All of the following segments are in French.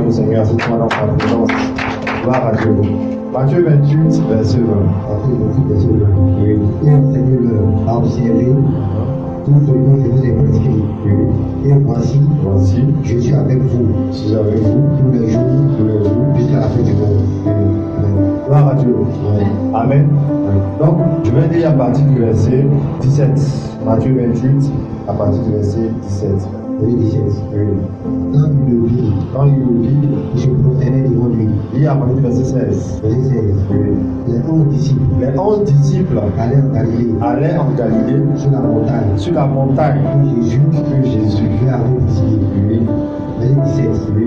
au Seigneur, c'est toi dans ta présence. Gloire à Dieu. Matthieu 28, verset 20. Matthieu 28, verset 20. Oui. Et enseignez-leur à observer tout ce que je vous ai prescrit. Oui. Et voici, je suis avec vous. Je suis avec vous tous les jours, jusqu'à la fin du monde. Amen. Gloire à Dieu. Amen. Donc, je vais lire à partir du verset 17. Matthieu 28, à partir du verset 17. Oui, 17. Oui. Quand il le vit, il se prosternait devant lui. Lis à partir du verset 16. Verset 16. Oui. Les 11 disciples allaient en Galilée sur la montagne que Jésus lui avait décidé. Oui. Verset 17. Oui.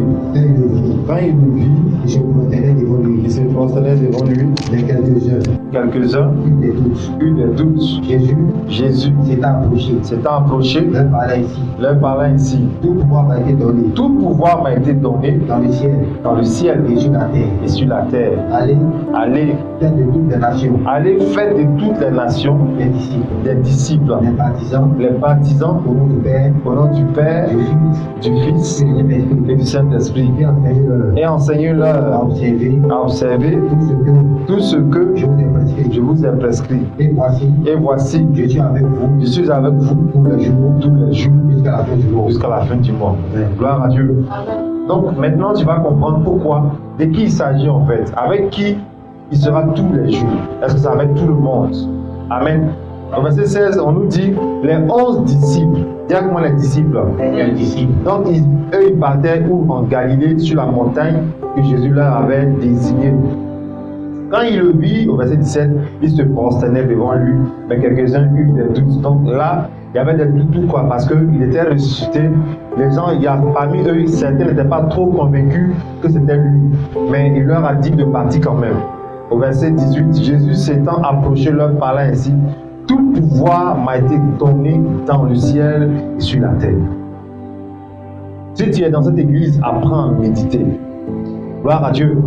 Quand il le vit, il se prosternait devant lui. Il se prosternait devant lui. Mais quelques-uns Eut des doutes. Jésus s'est approché. Leur parlait ainsi. Tout pouvoir m'a été donné. Tout pouvoir m'a été donné Dans le ciel et sur la terre. Allez, faites de toutes les nations. Allez, faites de toutes les nations Des disciples. les partisans Au nom du Père, du Fils et et du Saint-Esprit. Et enseignez-leur à observer à observer tout ce que je vous ai prescrit. Et voici, je suis avec vous tous les jours jusqu'à la fin du monde. Gloire à Dieu. Donc maintenant tu vas comprendre pourquoi, de qui il s'agit en fait, avec qui il sera tous les jours. Est-ce que c'est avec tout le monde? Amen. Au verset 16, on nous dit les 11 disciples. Dis avec moi les disciples. Donc eux ils partaient en Galilée sur la montagne que Jésus leur avait désignée. Quand il le vit, au verset 17, il se prosternait devant lui, mais quelques-uns eurent des doutes. Donc là, il y avait des doutes quoi, parce qu'il était ressuscité. Les gens, parmi eux, certains n'étaient pas trop convaincus que c'était lui. Mais il leur a dit de partir quand même. Au verset 18, Jésus s'étant approché leur parlait ainsi. Tout pouvoir m'a été donné dans le ciel et sur la terre. Si tu es dans cette église, apprends à méditer. Gloire à Dieu.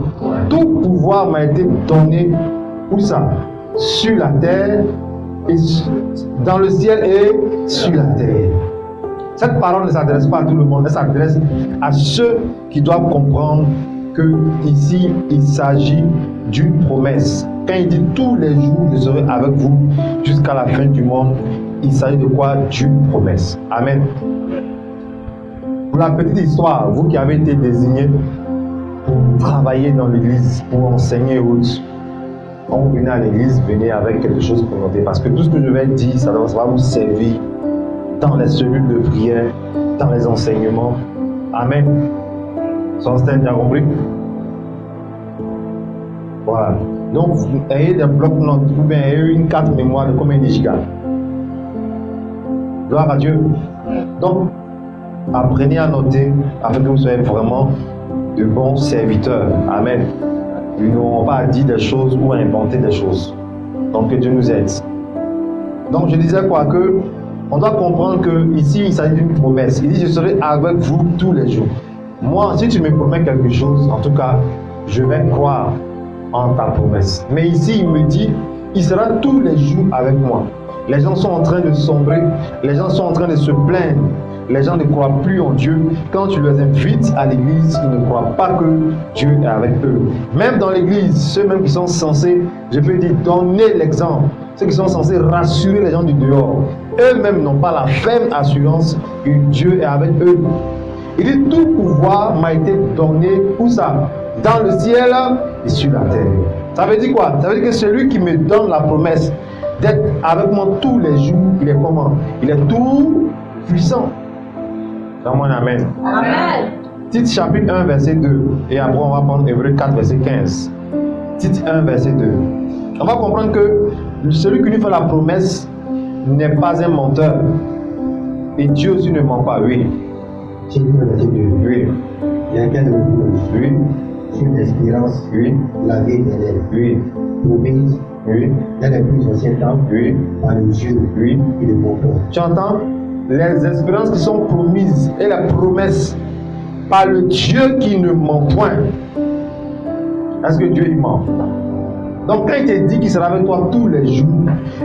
Tout pouvoir m'a été donné, où ça? Sur la terre, et dans le ciel et sur la terre. Cette parole ne s'adresse pas à tout le monde, elle s'adresse à ceux qui doivent comprendre que ici il s'agit d'une promesse. Quand il dit tous les jours je serai avec vous jusqu'à la fin du monde, il s'agit de quoi? D'une promesse. Amen. Pour la petite histoire, vous qui avez été désignés pour travailler dans l'église, pour enseigner aux autres, quand vous venez à l'église, venez avec quelque chose pour noter. Parce que tout ce que je vais dire, ça va vous servir dans les cellules de prière, dans les enseignements. Amen. Sostène, tu as compris? Voilà. Donc, ayez des blocs-notes ou bien ayez une carte mémoire de combien de gigas. Gloire à Dieu. Donc, apprenez à noter afin que vous soyez vraiment de bons serviteurs. Amen. Nous n'aurons pas à dire des choses ou à inventer des choses. Donc que Dieu nous aide. Donc je disais quoi, que on doit comprendre que ici il s'agit d'une promesse. Il dit je serai avec vous tous les jours. Moi, si tu me promets quelque chose, en tout cas, je vais croire en ta promesse. Mais ici il me dit, il sera tous les jours avec moi. Les gens sont en train de sombrer, les gens sont en train de se plaindre. Les gens ne croient plus en Dieu. Quand tu les invites à l'église, ils ne croient pas que Dieu est avec eux. Même dans l'église, ceux même qui sont censés, je peux dire, donner l'exemple, ceux qui sont censés rassurer les gens du dehors, eux-mêmes n'ont pas la ferme assurance que Dieu est avec eux. Il dit, tout pouvoir m'a été donné, où ça? Dans le ciel et sur la terre. Ça veut dire quoi? Ça veut dire que celui qui me donne la promesse d'être avec moi tous les jours, il est comment? Il est tout puissant. Dans mon amen. Amen. Tite chapitre 1 verset 2 et après on va prendre Hébreux 4 verset 15. Tite 1 verset 2. On va comprendre que celui qui lui fait la promesse n'est pas un menteur et Dieu aussi ne ment pas. Oui. Tite 1 verset 2. Oui. Il y a qu'un de vous. Oui. Une espérance. Oui. La vie éternelle. Oui. Promise. Oui. Dans les plus anciens temps. Oui. Par le Dieu. Oui. Et le bon père. Tu entends? Les espérances qui sont promises et les promesses par le Dieu qui ne ment point. Est-ce que Dieu il ment? Donc quand il te dit qu'il sera avec toi tous les jours,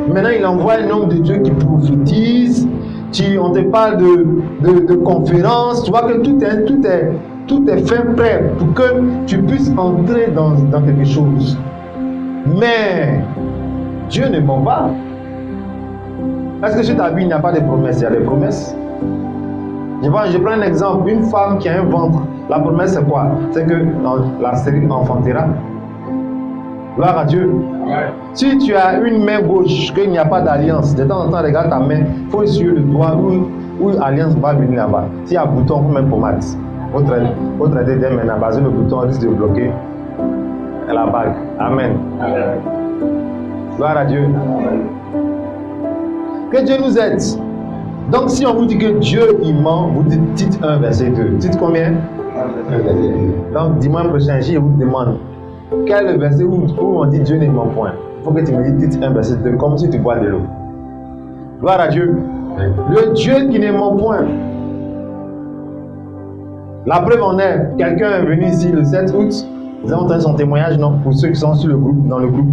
maintenant il envoie un homme de Dieu qui prophétise, on te parle de conférences, tu vois que tout est Tout est fait prêt pour que tu puisses entrer dans quelque chose. Mais Dieu ne ment pas. Est-ce que sur ta vie, il n'y a pas de promesses? Il y a des promesses. Je prends un exemple. Une femme qui a un ventre, la promesse c'est quoi? C'est que la stérile enfantera. Gloire à Dieu. Si tu as une main gauche, qu'il n'y a pas d'alliance, de temps en temps, regarde ta main, il faut essuyer le doigt où l'alliance va venir là-bas. S'il y a un bouton, il faut même pommade. Votre aide dès maintenant, parce que le bouton risque de bloquer la bague. Amen. Gloire à Dieu. Que Dieu nous aide. Donc si on vous dit que Dieu il ment, vous dites Tite 1 verset 2. Tite combien? Donc dimanche prochain, je vous demande quel est le verset où on dit Dieu ne ment point. Il faut que tu me dises Tite 1 verset 2, comme si tu bois de l'eau. Gloire à Dieu. Le Dieu qui ne ment point. La preuve en est, quelqu'un est venu ici le 7 août. Vous avez entendu son témoignage, non? Pour ceux qui sont sur le groupe, dans le groupe.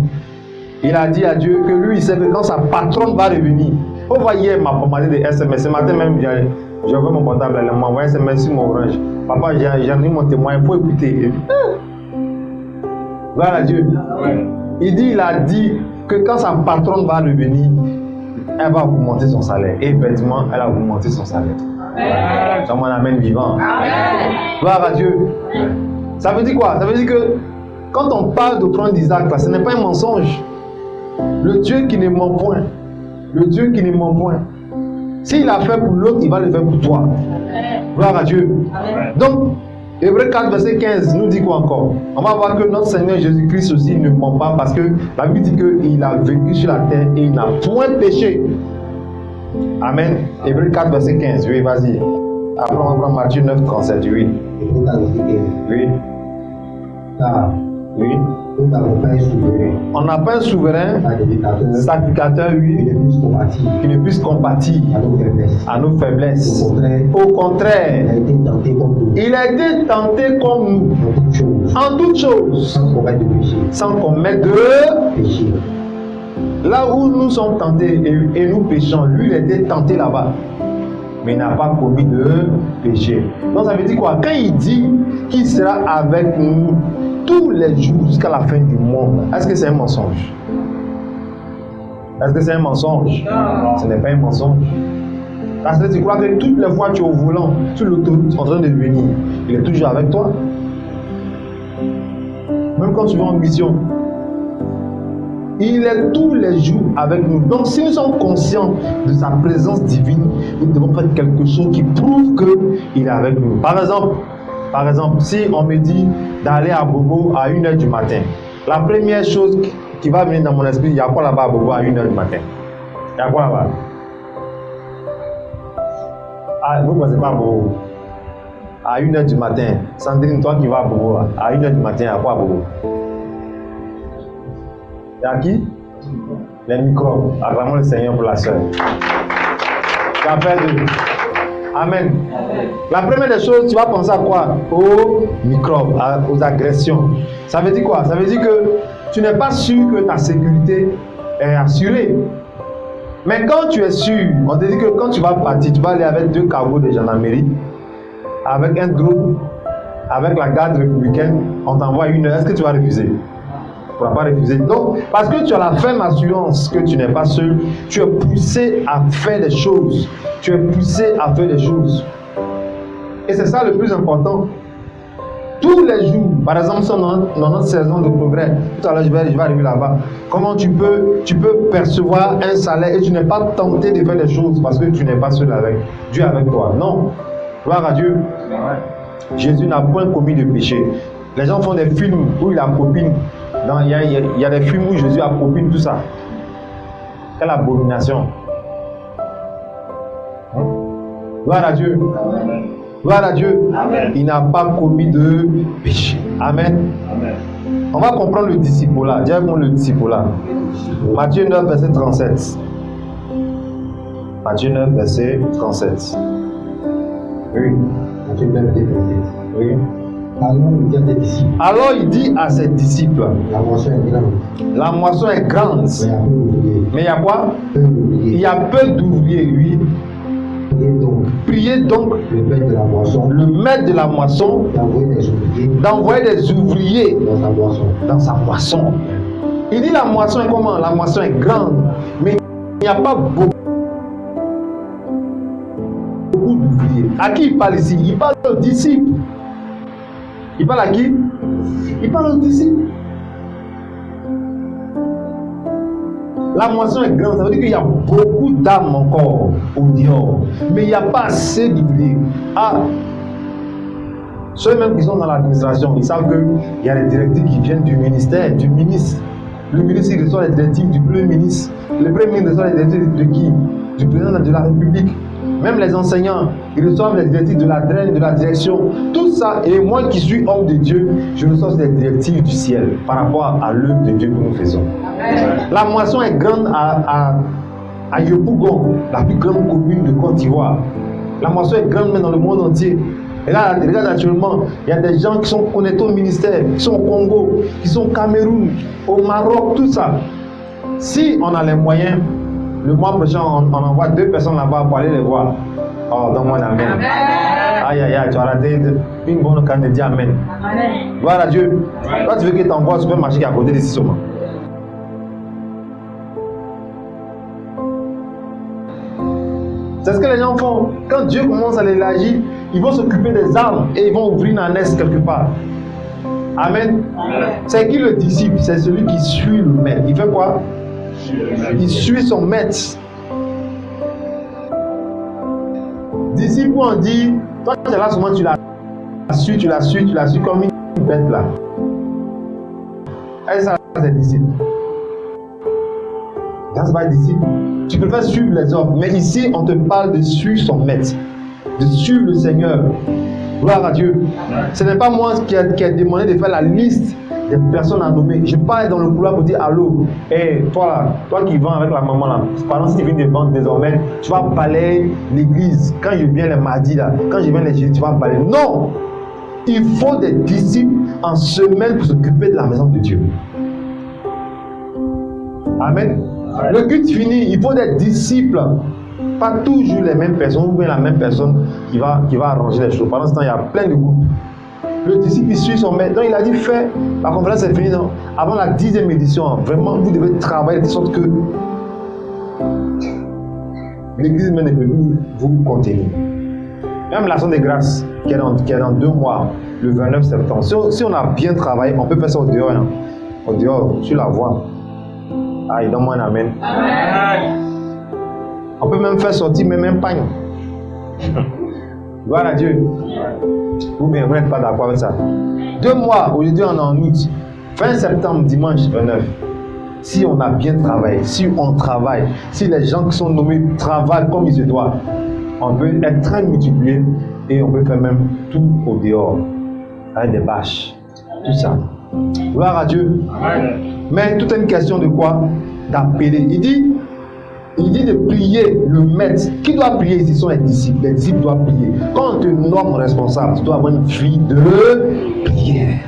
Il a dit à Dieu que lui, il sait que quand sa patronne va revenir. Vous voyez, il m'a commandé des SMS. Ce matin même, j'ai ouvert mon portable, elle m'a envoyé un SMS sur mon orange. Papa, j'ai mis mon témoin, il faut écouter. Gloire à Dieu. Il a dit que quand sa patronne va revenir, elle va augmenter son salaire. Et effectivement, elle a augmenté son salaire. Ça m'en amène vivant. Amen. Gloire à Dieu. Ça veut dire quoi? Ça veut dire que quand on parle d'offrande d'Isaac, ce n'est pas un mensonge. Le Dieu qui ne ment point. Le Dieu qui ne ment point. S'il a fait pour l'autre, il va le faire pour toi. Gloire à Dieu. Amen. Donc, Hébreux 4, verset 15 nous dit quoi encore? On va voir que notre Seigneur Jésus-Christ aussi ne ment pas parce que la Bible dit qu'il a vécu sur la terre et il n'a point péché. Amen. Hébreux 4, verset 15. Oui, vas-y. Après, on va prendre Matthieu 9, 37. Oui. Oui. Oui. On n'a pas un souverain, sacrificateur, oui, qui ne puisse compatir à nos faiblesses. Au contraire, il a été tenté comme nous, en toutes choses, sans commettre de péché. Là où nous sommes tentés et nous péchons, lui il a été tenté là-bas, mais il n'a pas commis de péché. Donc ça veut dire quoi? Quand il dit qu'il sera avec nous tous les jours jusqu'à la fin du monde, est-ce que c'est un mensonge? Est-ce que c'est un mensonge? Non. Ce n'est pas un mensonge. Parce que tu crois que toutes les fois tu es au volant, sur l'autoroute, en train de venir, il est toujours avec toi. Même quand tu vas en mission, il est tous les jours avec nous. Donc si nous sommes conscients de sa présence divine, nous devons faire quelque chose qui prouve qu'il est avec nous. Par exemple, si on me dit d'aller à Bobo à 1h du matin, la première chose qui va venir dans mon esprit, il y a quoi là-bas à Bobo à 1h du matin? Il y a quoi là-bas? Ah, vous ne pensez pas à Bobo? À 1h du matin. Sandrine, toi qui vas à Bobo, à 1h du matin, il y a quoi à Bobo? Il y a qui? Les microbes. Acclamons le Seigneur pour la soeur. Ça fait deux. Amen. La première des choses, tu vas penser à quoi? Aux microbes, aux agressions. Ça veut dire quoi? Ça veut dire que tu n'es pas sûr que ta sécurité est assurée. Mais quand tu es sûr, on te dit que quand tu vas partir, tu vas aller avec 2 cargos de gendarmerie, avec un drone, avec la garde républicaine, on t'envoie 1 heure. Est-ce que tu vas refuser? Tu ne pourras pas refuser. Donc, parce que tu as la ferme assurance que tu n'es pas seul, tu es poussé à faire des choses. Tu es poussé à faire des choses. Et c'est ça le plus important. Tous les jours, par exemple, dans notre saison de progrès, tout à l'heure je vais arriver là-bas. Comment tu peux percevoir un salaire et tu n'es pas tenté de faire des choses parce que tu n'es pas seul avec Dieu avec toi. Non. Gloire à Dieu. Jésus n'a point commis de péché. Les gens font des films où il a copine. Il y a des films où Jésus a copine, tout ça. Quelle abomination. Gloire à Dieu. Gloire à Dieu. Amen. Il n'a pas commis de péché. Amen. Amen. On va comprendre le disciple-là. Dis-moi le disciple-là. Matthieu 9, verset 37. Matthieu 9, verset 37. Oui. Matthieu 9, verset 37. Oui. Alors il dit à ses disciples, la moisson est grande. La moisson est grande. Mais il y a quoi? Il y a peu d'ouvriers, oui. Priez donc le maître de la moisson, d'envoyer des ouvriers dans sa moisson. Il dit la moisson est comment? La moisson est grande, mais il n'y a pas beaucoup d'ouvriers. À qui il parle ici? Il parle aux disciples. Il parle à qui? Il parle aux disciples. La moisson est grande, ça veut dire qu'il y a beaucoup d'âmes encore au dehors, mais il n'y a pas assez d'ouvriers. Ah, ceux-mêmes qui sont dans l'administration, ils savent qu'il y a des directives qui viennent du ministère, du ministre. Le ministre il reçoit les directives du Premier ministre. Le Premier ministre reçoit les directives de qui? Du président de la République. Même les enseignants, ils reçoivent les directives de la DREN, de la direction. Tout ça, et moi qui suis homme de Dieu, je reçois les directives du ciel par rapport à l'œuvre de Dieu que nous faisons. La moisson est grande à Yopougon, la plus grande commune de Côte d'Ivoire. La moisson est grande même dans le monde entier. Et là, regarde actuellement, il y a des gens qui sont connectés au ministère, qui sont au Congo, qui sont au Cameroun, au Maroc, tout ça. Si on a les moyens, le mois prochain, on envoie 2 personnes là-bas pour aller les voir. Oh, donne-moi un amen. Aïe, aïe, aïe, tu as raté une bonne canne de dire amen. Gloire à Dieu. Toi, tu veux qu'il t'envoie au supermarché qui est à côté d'ici seulement. C'est ce que les gens font. Quand Dieu commence à les élargir, ils vont s'occuper des armes et ils vont ouvrir une ânesse quelque part. Amen. C'est qui le disciple? C'est celui qui suit le maître. Il fait quoi? Il suit son maître. Disciple, on dit, toi tu es là souvent, tu la suis comme une bête là. Et ça, c'est disciple. C'est pas disciple. Tu peux faire suivre les autres, mais ici on te parle de suivre son maître, de suivre le Seigneur. Gloire à Dieu. Ce n'est pas moi qui ai demandé de faire la liste des personnes à nommer. Je parle dans le couloir pour dire allô, hey, toi qui vends avec la maman là, pendant que tu viens de vendre désormais, tu vas balayer l'église. Quand je viens les mardis là, quand je viens les jeudis, tu vas balayer. Non! Il faut des disciples en semaine pour s'occuper de la maison de Dieu. Amen. Le culte fini, il faut des disciples. Pas toujours les mêmes personnes, ou bien la même personne qui va arranger les choses. Pendant ce temps, il y a plein de groupes. Le disciple, il suit son maître. Donc, il a dit, fais, la conférence est finie. Non? Avant la 10e édition, vraiment, vous devez travailler de sorte que l'église même ne peut plus vous contenir. Même l'action de grâce, qui est dans 2 mois, le 29 septembre. Si on a bien travaillé, on peut faire ça au dehors. Hein? Au dehors, sur la voie. Aïe, donne-moi un amen. Amen. On peut même faire sortir même un pagne. Gloire à Dieu. Vous n'êtes pas d'accord avec ça. 2 mois, aujourd'hui on est en août. Fin septembre, dimanche 29. Si on a bien travaillé, si on travaille, si les gens qui sont nommés travaillent comme il se doit, on peut être très multiplié et on peut faire même tout au dehors. Avec des bâches. Tout ça. Gloire à Dieu. Mais tout est une question de quoi? D'appeler. Il dit de prier le maître. Qui doit prier ici? Ce sont les disciples. Les disciples doivent prier. Quand on te nomme responsable, tu dois avoir une vie de prière.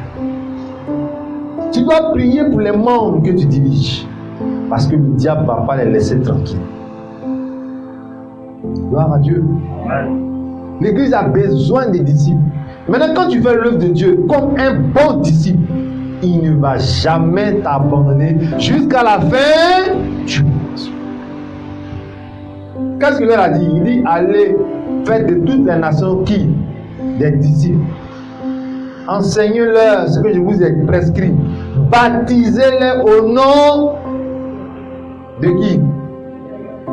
Tu dois prier pour les membres que tu diriges. Parce que le diable ne va pas les laisser tranquilles. Gloire à Dieu. L'église a besoin des disciples. Maintenant, quand tu fais l'œuvre de Dieu comme un bon disciple, il ne va jamais t'abandonner jusqu'à la fin du monde. Qu'est-ce qu'il leur a dit? Il dit, allez faire de toutes les nations qui? Des disciples. Enseignez-leur ce que je vous ai prescrit. Baptisez-les au nom de qui?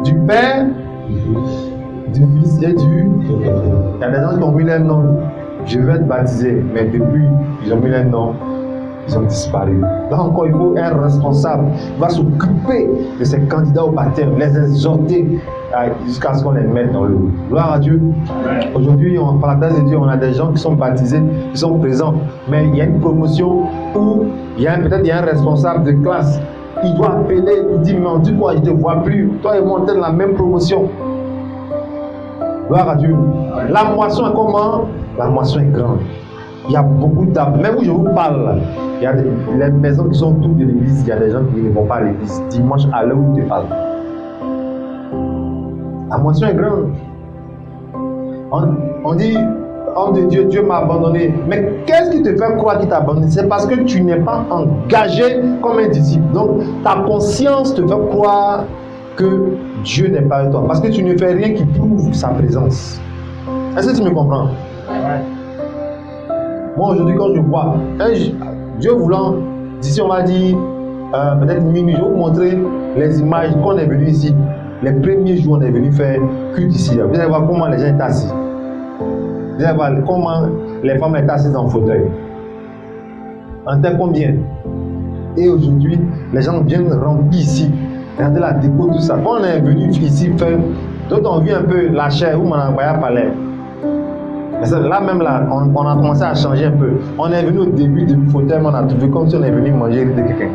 Du Père, du Fils et du... Il y a des gens qui ont mis leur nom. Je vais être baptisé, mais depuis, ils ont mis leur nom. Ils ont disparu. Là encore, il faut un responsable qui va s'occuper de ces candidats au baptême, les exhorter jusqu'à ce qu'on les mette dans l'eau. Gloire à Dieu. Aujourd'hui, par la grâce de Dieu, on a des gens qui sont baptisés, qui sont présents. Mais il y a une promotion où peut-être il y a un responsable de classe. Il doit appeler, il dit, mais on dit quoi, je ne te vois plus. Toi et moi, on est dans la même promotion. Gloire à Dieu. La moisson est comment? La moisson est grande. Il y a beaucoup d'âmes. Même où je vous parle, il y a les maisons qui sont toutes de l'église. Il y a des gens qui ne vont pas à l'église. Dimanche, à l'heure où je te parle. La moisson est grande. On dit, homme de Dieu, Dieu m'a abandonné. Mais qu'est-ce qui te fait croire qu'il t'a abandonné? C'est parce que tu n'es pas engagé comme un disciple. Donc, ta conscience te fait croire que Dieu n'est pas avec toi. Parce que tu ne fais rien qui prouve sa présence. Est-ce que tu me comprends? Ouais. Moi, aujourd'hui, quand je vois, Dieu voulant, d'ici on va dire, peut-être minuit, je vais vous montrer les images qu'on est venu ici. Les premiers jours, on est venu faire culte ici. Vous allez voir comment les gens étaient assis. Vous allez voir comment les femmes étaient assises en fauteuil. En termes combien? Et aujourd'hui, les gens viennent remplir ici. Regardez la déco, tout ça. Quand on est venu ici faire, d'autres ont vu un peu la chair où on a envoyé à Palais. Mais là même là, on a commencé à changer un peu. On est venu au début du fauteuil, mais on a trouvé comme si on est venu manger de quelqu'un.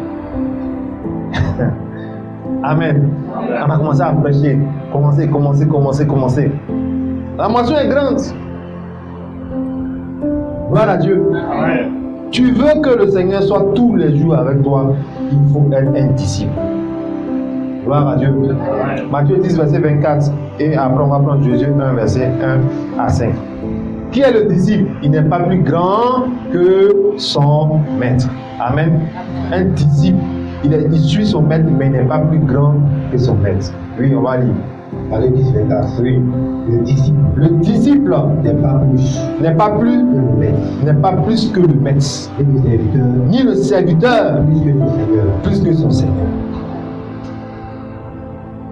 Amen. On a commencé à prêcher. Commencer. La moisson est grande. Gloire à Dieu. Amen. Tu veux que le Seigneur soit tous les jours avec toi, il faut être un disciple. Gloire à Dieu. Amen. Matthieu 10, verset 24. Et après, on va prendre Jésus 1, verset 1 à 5. Qui est le disciple? Il n'est pas plus grand que son maître. Amen. Un disciple, il suit son maître, mais il n'est pas plus grand que son maître. Oui, on va lire. Matthieu 10, 24. Oui. Le disciple n'est pas plus que le maître. N'est pas plus que le maître. Ni le serviteur. Plus que son Seigneur.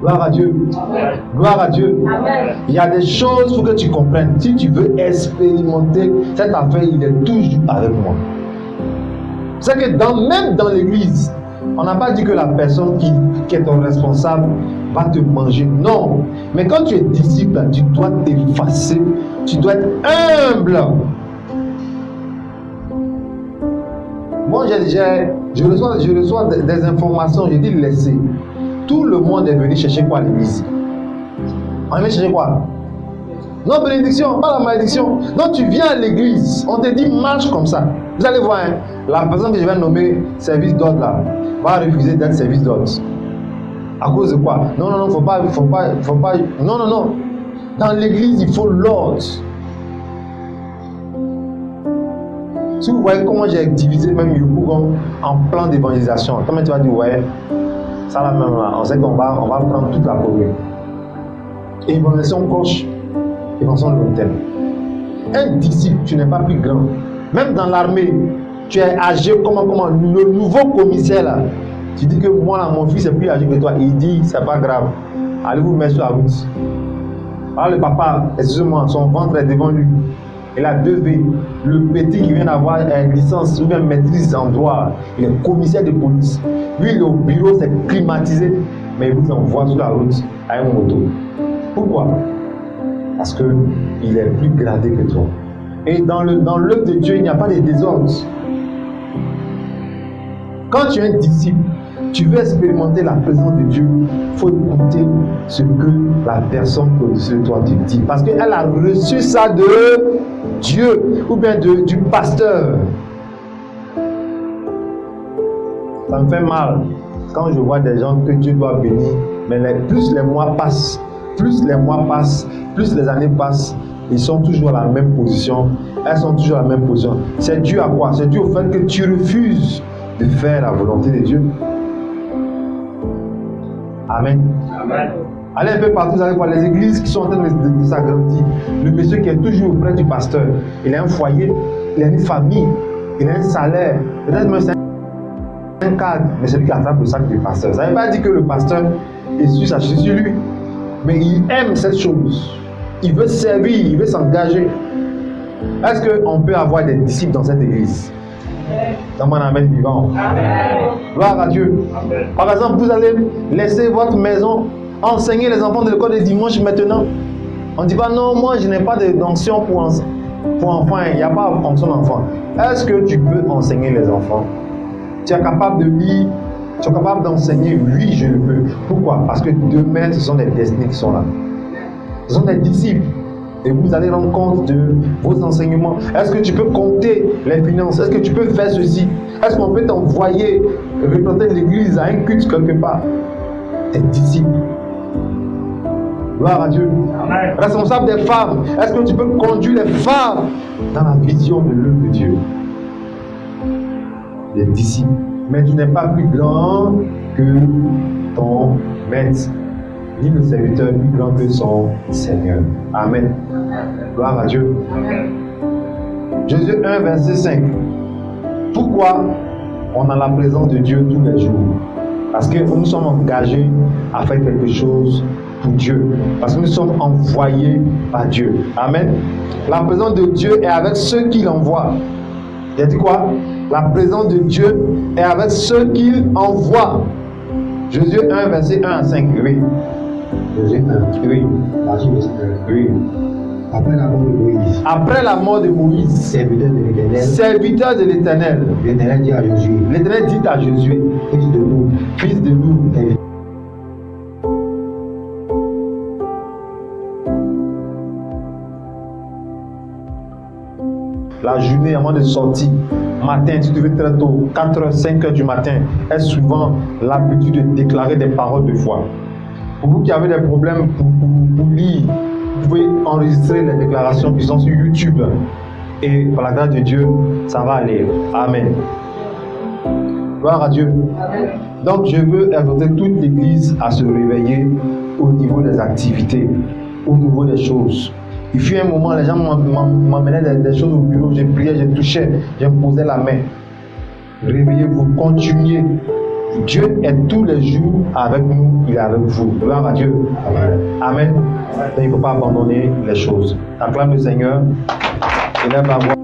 Gloire à Dieu. Amen. Gloire à Dieu. Amen. Il y a des choses pour que tu comprennes. Si tu veux expérimenter cette affaire, il est toujours avec moi. C'est que même dans l'église, on n'a pas dit que la personne qui est ton responsable va te manger. Non. Mais quand tu es disciple, tu dois t'effacer. Tu dois être humble. Moi, je reçois des informations. Je dis laissez. Tout le monde est venu chercher quoi à l'église? On est venu chercher quoi? Non, bénédiction, pas la malédiction. Non, tu viens à l'église, on te dit marche comme ça. Vous allez voir, hein, la personne que je vais nommer service d'ordre là, va refuser d'être service d'ordre. À cause de quoi? Non, faut pas. Non. Dans l'église, il faut l'ordre. Si vous voyez comment j'ai divisé même Yopougon en plan d'évangélisation, comment tu vas dire, ouais, ça là même là, on sait qu'on va prendre toute la commune. Évaluation coach, évaluation long terme. Un disciple, tu n'es pas plus grand. Même dans l'armée, tu es âgé, comment, le nouveau commissaire là, tu dis que moi là, mon fils est plus âgé que toi. Il dit, c'est pas grave, allez vous mettre sur la route. Alors le papa, excusez-moi, son ventre est devant lui. Il a 2 V. Le petit qui vient d'avoir une licence ou bien maîtrise en droit, il est commissaire de police. Lui, il est au bureau, c'est climatisé, mais il vous envoie sur la route avec une moto. Pourquoi? Parce qu'il est plus gradé que toi. Et dans l'œuvre de Dieu, il n'y a pas de désordre. Quand tu es un disciple, tu veux expérimenter la présence de Dieu, il faut écouter ce que la personne au-dessus de toi te dit. Parce qu'elle a reçu ça de Dieu ou bien du pasteur. Ça me fait mal quand je vois des gens que Dieu doit bénir, mais plus les mois passent, plus les années passent, ils sont toujours à la même position, elles sont toujours à la même position. C'est dû à quoi? C'est dû au fait que tu refuses de faire la volonté de Dieu. Amen. Amen. Allez un peu partout, vous allez voir les églises qui sont en train de s'agrandir. Le monsieur qui est toujours auprès du pasteur, il a un foyer, il a une famille, il a un salaire. Peut-être même c'est un cadre, mais c'est lui qui attrape le sac du pasteur. Ça ne veut pas dire que le pasteur est sur lui, mais il aime cette chose. Il veut servir, il veut s'engager. Est-ce qu'on peut avoir des disciples dans cette église? Dans mon amen vivant. Amen. Gloire à Dieu. Amen. Par exemple, vous allez laisser votre maison enseigner les enfants de l'école de dimanche maintenant. On ne dit pas non, moi je n'ai pas d'onction pour enfants, il n'y a pas d'onction d'enfants. Est-ce que tu peux enseigner les enfants? Tu es capable de lire, tu es capable d'enseigner? Oui, je le peux. Pourquoi? Parce que demain, ce sont des destinées qui sont là. Ce sont des disciples. Et vous allez rendre compte de vos enseignements. Est-ce que tu peux compter les finances? Est-ce que tu peux faire ceci? Est-ce qu'on peut t'envoyer représenter l'église à un culte quelque part? Tes disciples. Gloire à Dieu. Amen. Responsable des femmes, est-ce que tu peux conduire les femmes dans la vision de l'œuvre de Dieu? Les disciples. Mais tu n'es pas plus grand que ton maître, ni le serviteur plus grand que son Seigneur. Amen. Gloire à Dieu. Jésus 1, verset 5. Pourquoi on a la présence de Dieu tous les jours? Parce que nous sommes engagés à faire quelque chose pour Dieu. Parce que nous sommes envoyés par Dieu. Amen. La présence de Dieu est avec ceux qu'il envoie. Il a dit quoi? La présence de Dieu est avec ceux qu'il envoie. Jésus 1, verset 1 à 5. Oui. Jésus 1. Oui. Verset 1. Oui. Après la mort de Moïse, Après la mort de Moïse, serviteur de l'Éternel, serviteur de l'Éternel, l'Éternel dit à Josué, l'Éternel dit à Josué, fils de nous, fils de nous, la journée avant de sortir, matin, tu devais très tôt, 4h, 5h du matin, est souvent l'habitude de déclarer des paroles de foi. Pour vous qui avez des problèmes pour lire, vous pouvez enregistrer les déclarations qui sont sur YouTube. Et par la grâce de Dieu, ça va aller. Amen. Gloire à Dieu. Donc je veux exhorter toute l'Église à se réveiller au niveau des activités, au niveau des choses. Il fut un moment, les gens m'emmenaient des choses au bureau, je priais, je touchais, je me posais la main. Réveillez-vous, continuez. Dieu est tous les jours avec nous, il est avec vous. Gloire à Dieu. Amen. Il ne faut pas abandonner les choses. Acclame le Seigneur. Élève la voix.